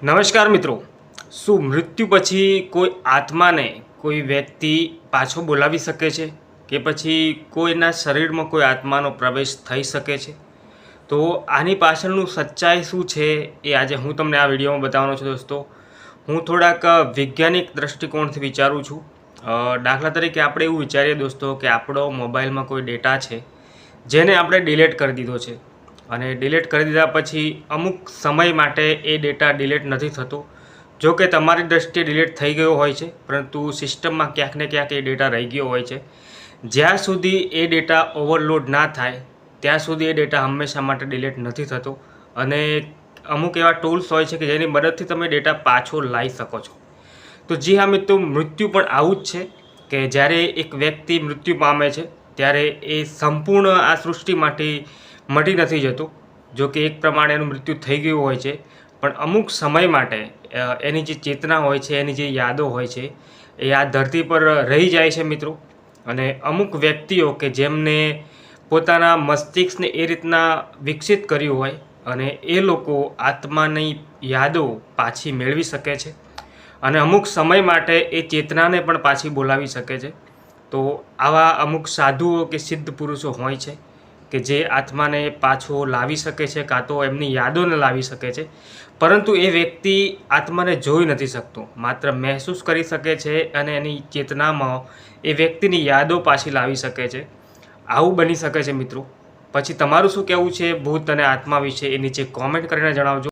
નમસ્કાર મિત્રો, શું મૃત્યુ પછી કોઈ આત્માને કોઈ વ્યક્તિ પાછો બોલાવી શકે છે કે પછી કોઈના શરીરમાં કોઈ આત્માનો પ્રવેશ થઈ શકે છે? તો આની પાછળનું સચ્ચાઈ શું છે એ આજે હું તમને આ વિડીયોમાં બતાવવાનો છું દોસ્તો. હું થોડાક વૈજ્ઞાનિક દૃષ્ટિકોણથી વિચારું છું. દાખલા તરીકે આપણે એવું વિચારીએ દોસ્તો કે આપણો મોબાઈલમાં કોઈ ડેટા છે જેને આપણે ડિલીટ કરી દીધો છે અને ડિલીટ કરી દીધા પછી અમુક સમય માટે એ ડેટા ડિલીટ નથી થતો. જો કે તમારી દૃષ્ટિએ ડિલીટ થઈ ગયો હોય છે, પરંતુ સિસ્ટમમાં ક્યાંક ને ક્યાંક એ ડેટા રહી ગયો હોય છે. જ્યાં સુધી એ ડેટા ઓવરલોડ ના થાય ત્યાં સુધી એ ડેટા હંમેશા માટે ડિલીટ નથી થતો અને અમુક એવા ટૂલ્સ હોય છે કે જેની મદદથી તમે ડેટા પાછો લાવી શકો છો. તો જી હા મિત્રો, મૃત્યુ પણ આવું જ છે કે જ્યારે એક વ્યક્તિ મૃત્યુ પામે છે ત્યારે એ સંપૂર્ણ આ સૃષ્ટિમાંથી મટી નથી જતો. જો કે એક પ્રમાણે એનું મૃત્યુ થઈ ગયું હોય છે, પણ અમુક સમય માટે એની જે ચેતના હોય છે, એની જે યાદો હોય છે એ આ ધરતી પર રહી જાય છે મિત્રો. અને અમુક વ્યક્તિઓ કે જેમને પોતાના મસ્તિષ્કને એ રીતના વિકસિત કર્યું હોય અને એ લોકો આત્માની યાદો પાછી મેળવી શકે છે અને અમુક સમય માટે એ ચેતનાને પણ પાછી બોલાવી શકે છે. તો આવા અમુક સાધુઓ કે સિદ્ધ પુરુષો હોય છે કે જે આત્માને પાછો લાવી શકે છે, કાં તો એમની યાદોને લાવી શકે છે. પરંતુ એ વ્યક્તિ આત્માને જોઈ નથી શકતો, માત્ર મહેસૂસ કરી શકે છે અને એની ચેતનામાં એ વ્યક્તિની યાદો પાછી લાવી શકે છે. આવું બની શકે છે મિત્રો. પછી તમારું શું કહેવું છે ભૂત અને આત્મા વિશે એ નીચે કોમેન્ટ કરીને જણાવજો.